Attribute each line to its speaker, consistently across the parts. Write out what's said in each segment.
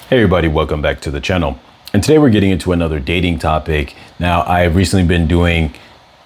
Speaker 1: Hey everybody, welcome back to the channel. And today we're getting into another dating topic. Now, I've recently been doing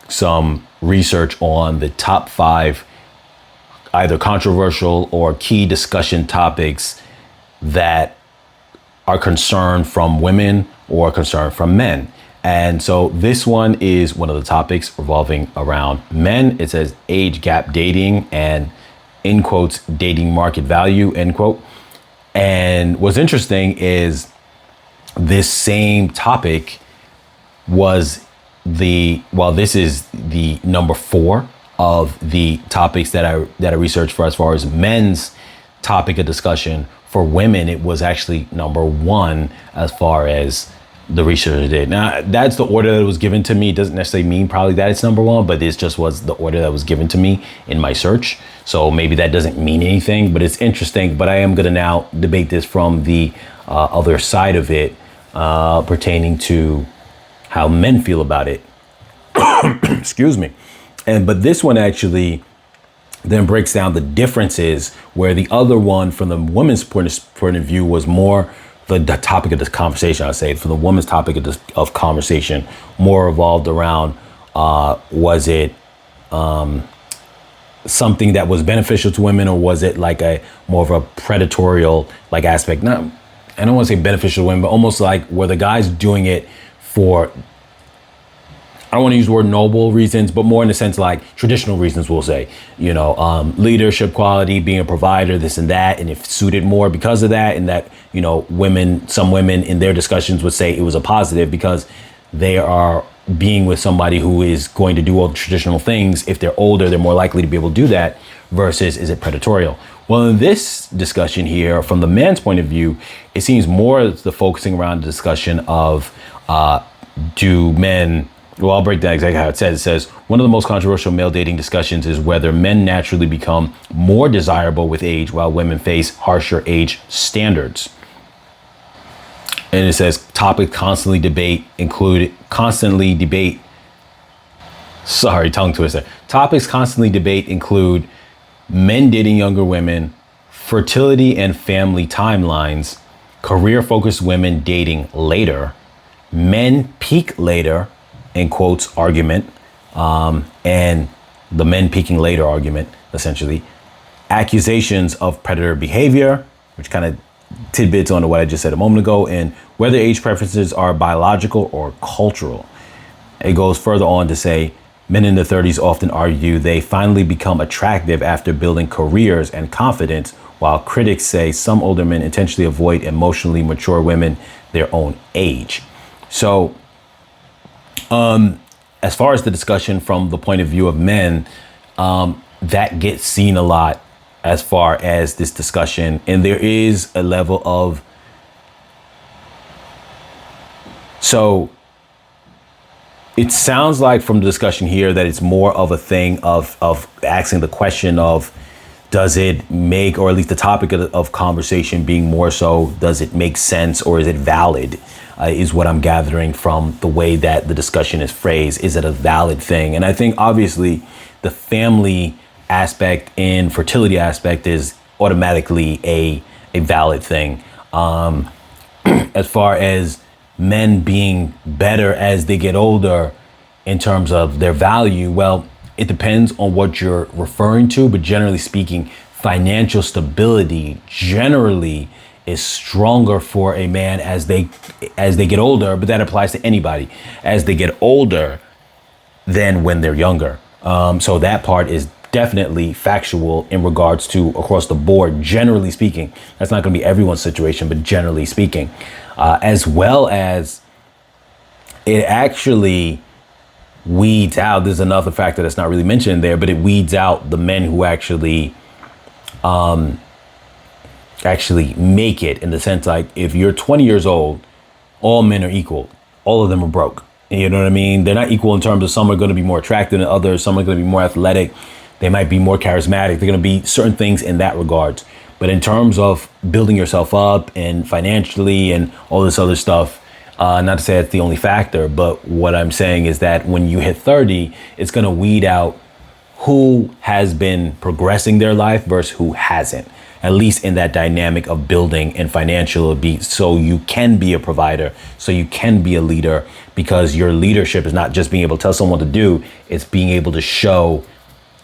Speaker 1: some research on the top 5 either controversial or key discussion topics that are concerned from women or concerned from men. And so this one is one of the topics revolving around men. It says age gap dating and in quotes, dating market value, end quote. And what's interesting is this same topic was this is the number 4 of the topics that I researched for as far as men's topic of discussion. For women, it was actually number 1 as far as the research did. Now, that's the order that was given to me. It doesn't necessarily mean probably that it's number 1, but this just was the order that was given to me in my search. So maybe that doesn't mean anything, but it's interesting. But I am going to now debate this from the other side of it, pertaining to how men feel about it. Excuse me. But this one actually then breaks down the differences, where the other one from the woman's point of view was more the topic of this conversation. I say for the woman's topic of conversation more revolved around was it something that was beneficial to women, or was it like a more of a predatorial like aspect? Not, I don't want to say beneficial to women, but almost like were the guys doing it for, I don't want to use the word noble reasons, but more in the sense like traditional reasons, we'll say, leadership quality, being a provider, this and that, and if suited more because of that, and that, some women in their discussions would say it was a positive because they are being with somebody who is going to do all the traditional things. If they're older, they're more likely to be able to do that, versus is it predatorial? Well, in this discussion here, from the man's point of view, it seems more the focusing around the discussion of do men. Well, I'll break down exactly how it says. It says, one of the most controversial male dating discussions is whether men naturally become more desirable with age while women face harsher age standards. And it says, tongue twister. Topics constantly debate include men dating younger women, fertility and family timelines, career-focused women dating later, men peak later, in quotes, argument, and the men peaking later argument, essentially, accusations of predator behavior, which kind of tidbits onto what I just said a moment ago, and whether age preferences are biological or cultural. It goes further on to say, men in their 30s often argue they finally become attractive after building careers and confidence, while critics say some older men intentionally avoid emotionally mature women their own age. So, as far as the discussion from the point of view of men, that gets seen a lot as far as this discussion. And there is a level of, so it sounds like from the discussion here that it's more of a thing of asking the question of, does it make, or at least the topic of conversation being more so, does it make sense or is it valid? Is what I'm gathering from the way that the discussion is phrased. Is it a valid thing? And I think obviously the family aspect and fertility aspect is automatically a valid thing. As far as men being better as they get older in terms of their value, well, it depends on what you're referring to, but generally speaking, financial stability generally is stronger for a man as they get older, but that applies to anybody as they get older than when they're younger. So that part is definitely factual in regards to across the board, generally speaking. That's not going to be everyone's situation, but generally speaking, as well as it actually weeds out. There's another factor that's not really mentioned there, but it weeds out the men who actually make it, in the sense like if you're 20 years old, all men are equal. All of them are broke. You know what I mean? They're not equal in terms of some are going to be more attractive than others. Some are going to be more athletic. They might be more charismatic. They're going to be certain things in that regard. But in terms of building yourself up and financially and all this other stuff, not to say it's the only factor, but what I'm saying is that when you hit 30, it's going to weed out who has been progressing their life versus who hasn't. at least in that dynamic of building and financial be, so you can be a provider, so you can be a leader, because your leadership is not just being able to tell someone to do, it's being able to show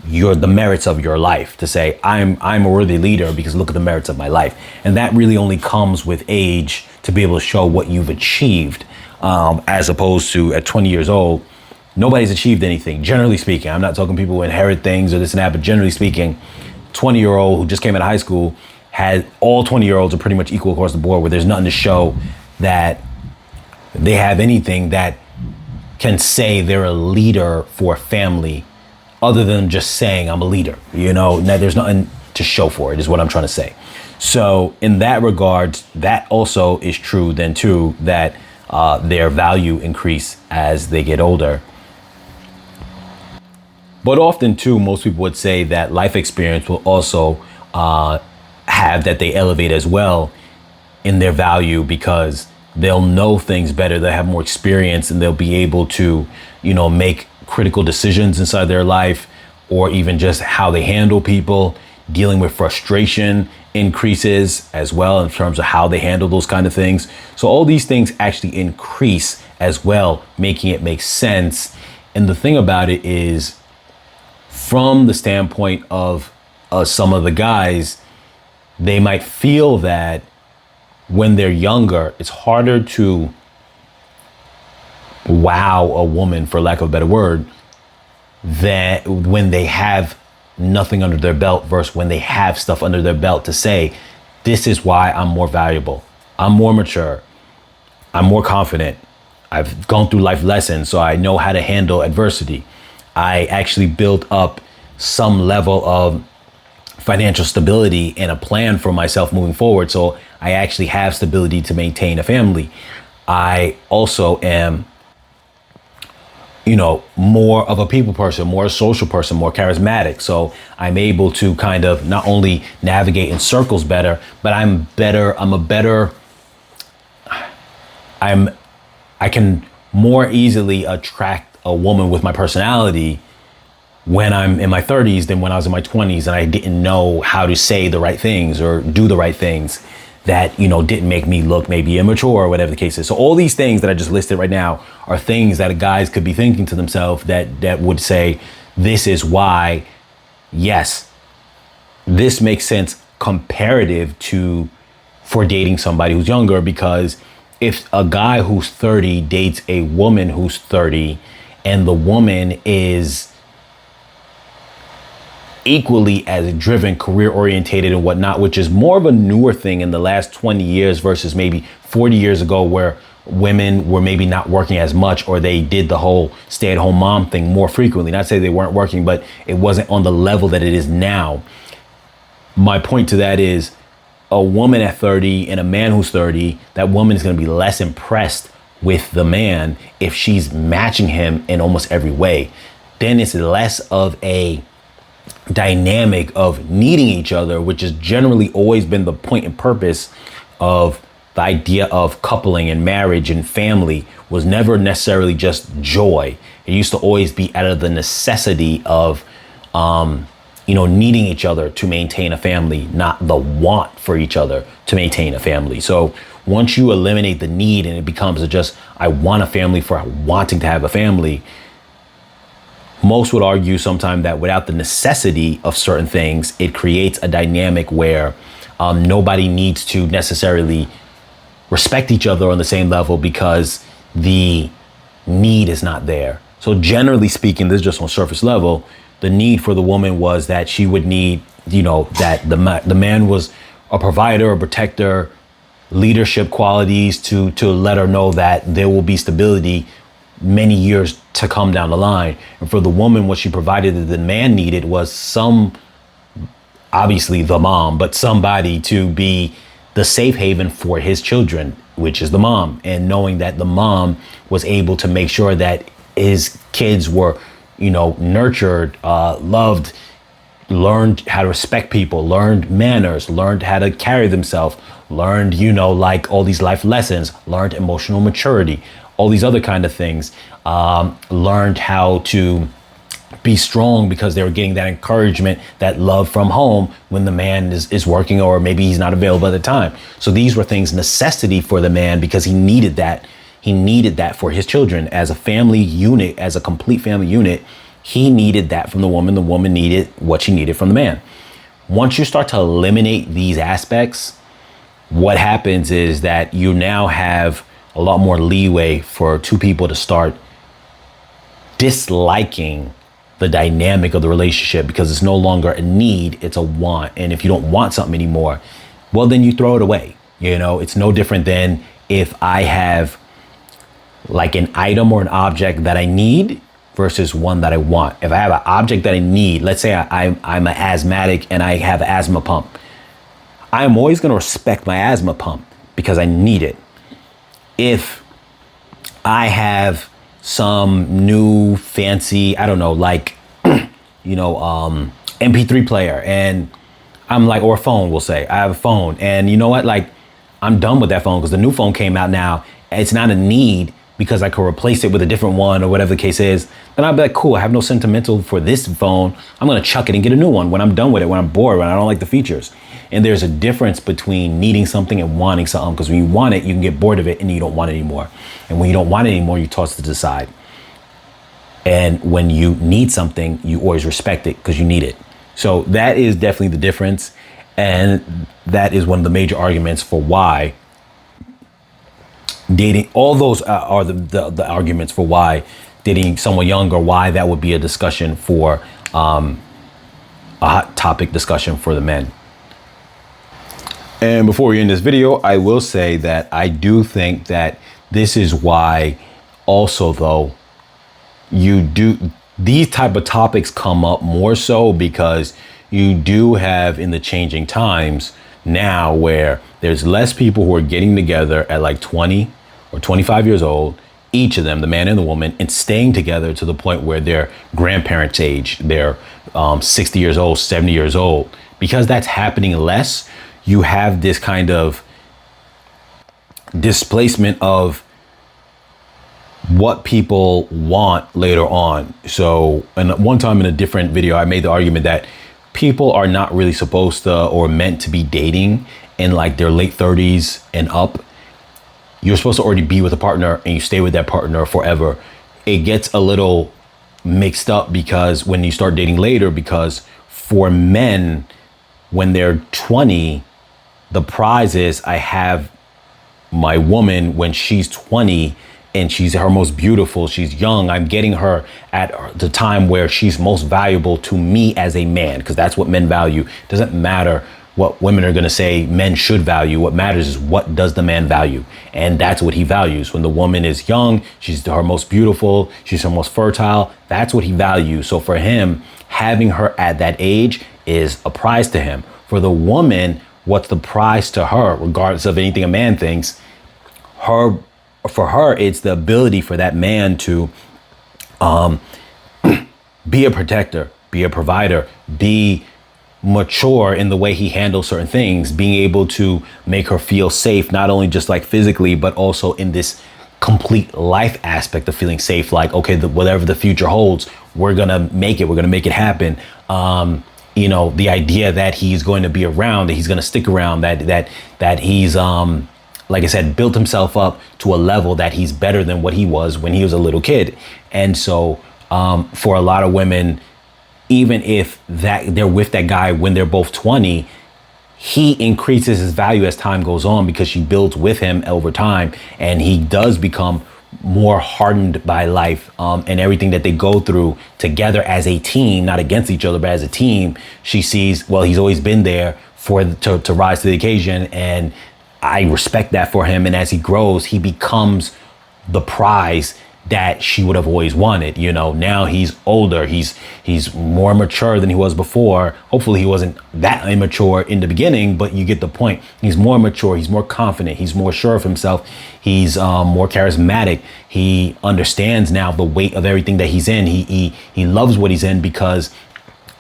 Speaker 1: the merits of your life, to say I'm a worthy leader because look at the merits of my life. And that really only comes with age, to be able to show what you've achieved, as opposed to at 20 years old, nobody's achieved anything, generally speaking. I'm not talking people who inherit things or this and that, but generally speaking, 20-year-old who just came out of high school, had all 20-year-olds are pretty much equal across the board, where there's nothing to show that they have anything that can say they're a leader for a family, other than just saying I'm a leader. Now there's nothing to show for it, is what I'm trying to say. So in that regard, that also is true then too, that their value increase as they get older. But often too, most people would say that life experience will also have that they elevate as well in their value, because they'll know things better, they'll have more experience, and they'll be able to, make critical decisions inside their life, or even just how they handle people. Dealing with frustration increases as well in terms of how they handle those kind of things. So all these things actually increase as well, making it make sense. And the thing about it is, from the standpoint of some of the guys, they might feel that when they're younger, it's harder to wow a woman, for lack of a better word, that when they have nothing under their belt versus when they have stuff under their belt, to say, this is why I'm more valuable, I'm more mature, I'm more confident, I've gone through life lessons, so I know how to handle adversity. I actually built up some level of financial stability and a plan for myself moving forward, so I actually have stability to maintain a family. I also am more of a people person, more a social person, more charismatic. So I'm able to kind of not only navigate in circles better, but I can more easily attract a woman with my personality when I'm in my 30s than when I was in my 20s and I didn't know how to say the right things or do the right things that, didn't make me look maybe immature or whatever the case is. So all these things that I just listed right now are things that guys could be thinking to themselves that would say, this is why, yes, this makes sense comparative for dating somebody who's younger, because if a guy who's 30 dates a woman who's 30 and the woman is equally as driven, career orientated and whatnot, which is more of a newer thing in the last 20 years versus maybe 40 years ago, where women were maybe not working as much, or they did the whole stay-at-home mom thing more frequently. Not to say they weren't working, but it wasn't on the level that it is now. My point to that is, a woman at 30 and a man who's 30, that woman is going to be less impressed with the man if she's matching him in almost every way. Then it's less of a dynamic of needing each other, which has generally always been the point and purpose of the idea of coupling and marriage and family. Was never necessarily just joy. It used to always be out of the necessity of needing each other to maintain a family, not the want for each other to maintain a family. So once you eliminate the need and it becomes I want a family for wanting to have a family, most would argue sometime that without the necessity of certain things, it creates a dynamic where nobody needs to necessarily respect each other on the same level because the need is not there. So generally speaking, this is just on surface level, the need for the woman was that she would need, that the man was a provider, a protector, leadership qualities to let her know that there will be stability many years to come down the line. And for the woman, what she provided that the man needed was obviously the mom, but somebody to be the safe haven for his children, which is the mom. And knowing that the mom was able to make sure that his kids were, nurtured, loved, learned how to respect people, learned manners, learned how to carry themselves, learned, all these life lessons, learned emotional maturity, all these other kind of things, learned how to be strong because they were getting that encouragement, that love from home when the man is working, or maybe he's not available at the time. So these were things necessity for the man because he needed that. He needed that for his children as a family unit, as a complete family unit. He needed that from the woman. The woman needed what she needed from the man. Once you start to eliminate these aspects, what happens is that you now have a lot more leeway for two people to start disliking the dynamic of the relationship, because it's no longer a need, it's a want. And if you don't want something anymore, well, then you throw it away. You know, it's no different than if I have like an item or an object that I need versus one that I want. If I have an object that I need, let's say I'm an asthmatic and I have an asthma pump, I'm always going to respect my asthma pump because I need it. If I have some new fancy, I don't know, like, MP3 player, and I'm like, or a phone, we'll say, I have a phone, and you know what, like, I'm done with that phone because the new phone came out now. It's not a need because I could replace it with a different one or whatever the case is. Then I'll be like, cool, I have no sentimental for this phone. I'm going to chuck it and get a new one when I'm done with it, when I'm bored, when I don't like the features. And there's a difference between needing something and wanting something, because when you want it, you can get bored of it and you don't want it anymore. And when you don't want it anymore, you toss it to the side. And when you need something, you always respect it because you need it. So that is definitely the difference. And that is one of the major arguments for why dating, all those are the arguments for why dating someone younger, why that would be a discussion for a hot topic discussion for the men. And before we end this video, I will say that I do think that this is why also, though, these type of topics come up more so because you do have in the changing times now where there's less people who are getting together at like 20 or 25 years old, each of them, the man and the woman, and staying together to the point where they're grandparents' age, they're 60 years old, 70 years old. Because that's happening less, you have this kind of displacement of what people want later on. So, and one time in a different video, I made the argument that people are not really supposed to or meant to be dating in like their late 30s and up. You're supposed to already be with a partner and you stay with that partner forever. It gets a little mixed up because when you start dating later, because for men, when they're 20, the prize is I have my woman when she's 20 and she's her most beautiful, she's young. I'm getting her at the time where she's most valuable to me as a man, because that's what men value. It doesn't matter what women are going to say men should value. What matters is what does the man value? And that's what he values. When the woman is young, she's her most beautiful, she's her most fertile. That's what he values. So for him, having her at that age is a prize to him. For the woman, what's the prize to her, regardless of anything a man thinks? For her, it's the ability for that man to be a protector, be a provider, be mature in the way he handles certain things, being able to make her feel safe, not only just like physically, but also in this complete life aspect of feeling safe. Like, okay, whatever the future holds, we're going to make it happen. The idea that he's going to be around, that he's going to stick around, that he's, like I said, built himself up to a level that he's better than what he was when he was a little kid. And so for a lot of women, even if that they're with that guy when they're both 20, he increases his value as time goes on because she builds with him over time, and he does become more hardened by life and everything that they go through together as a team, not against each other, but as a team. She sees, well, he's always been there to rise to the occasion, and I respect that for him. And as he grows, he becomes the prize that she would have always wanted. Now he's older, he's more mature than he was before. Hopefully he wasn't that immature in the beginning, but you get the point. He's more mature, he's more confident, he's more sure of himself, he's more charismatic. He understands now the weight of everything that he's in. He loves what he's in because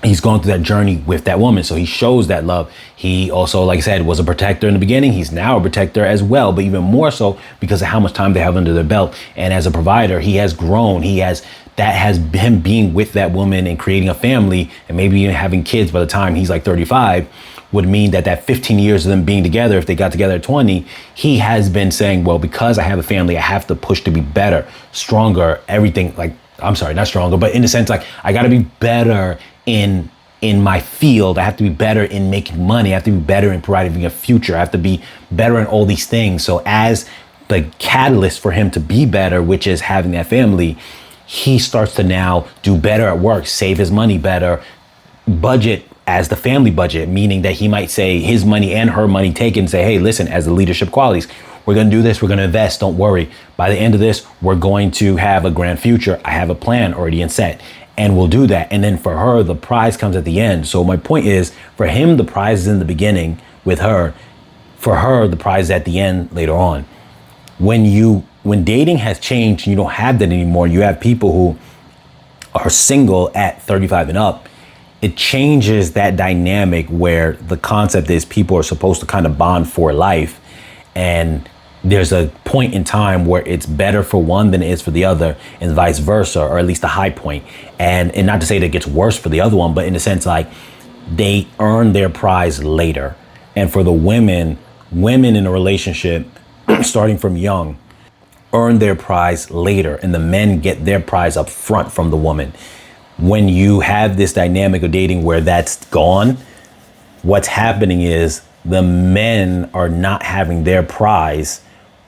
Speaker 1: he's gone through that journey with that woman. So he shows that love. He also, like I said, was a protector in the beginning. He's now a protector as well, but even more so because of how much time they have under their belt. And as a provider, he has grown. That has him being with that woman and creating a family and maybe even having kids by the time he's like 35 would mean that 15 years of them being together, if they got together at 20, he has been saying, well, because I have a family, I have to push to be better, stronger, everything. Like, I'm sorry, not stronger, but in the sense, like, I got to be better in my field. I have to be better in making money. I have to be better in providing a future. I have to be better in all these things. So as the catalyst for him to be better, which is having that family, he starts to now do better at work, save his money better, budget as the family budget, meaning that he might say his money and her money taken, say, hey, listen, as the leadership qualities, we're going to do this. We're going to invest. Don't worry. By the end of this, we're going to have a grand future. I have a plan already in set. And we'll do that. And then for her, the prize comes at the end. So my point is, for him, the prize is in the beginning with her. For her, the prize is at the end later on. When dating has changed and you don't have that anymore, you have people who are single at 35 and up, it changes that dynamic where the concept is people are supposed to kind of bond for life. And there's a point in time where it's better for one than it is for the other, and vice versa, or at least a high point. And not to say that it gets worse for the other one, but in a sense, like, they earn their prize later. And for the women in a relationship, starting from young, earn their prize later, and the men get their prize up front from the woman. When you have this dynamic of dating where that's gone, what's happening is the men are not having their prize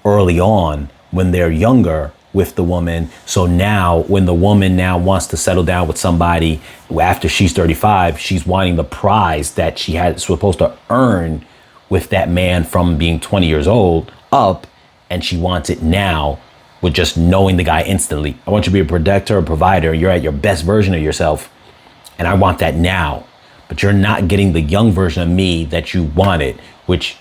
Speaker 1: early on when they're younger with the woman. So now when the woman now wants to settle down with somebody after she's 35, she's wanting the prize that she had supposed to earn with that man from being 20 years old up, and she wants it now with just knowing the guy instantly. I want you to be a protector, a provider. You're at your best version of yourself, and I want that now. But you're not getting the young version of me that you wanted, which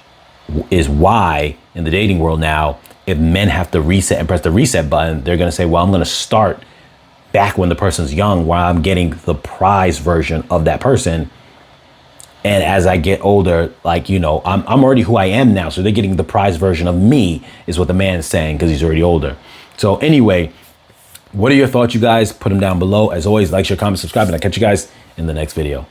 Speaker 1: is why in the dating world now, if men have to reset and press the reset button, they're going to say, well, I'm going to start back when the person's young, while I'm getting the prize version of that person. And as I get older, like, I'm already who I am now. So they're getting the prize version of me is what the man is saying, because he's already older. So anyway, what are your thoughts, you guys? Put them down below. As always, like, share, comment, subscribe, and I'll catch you guys in the next video.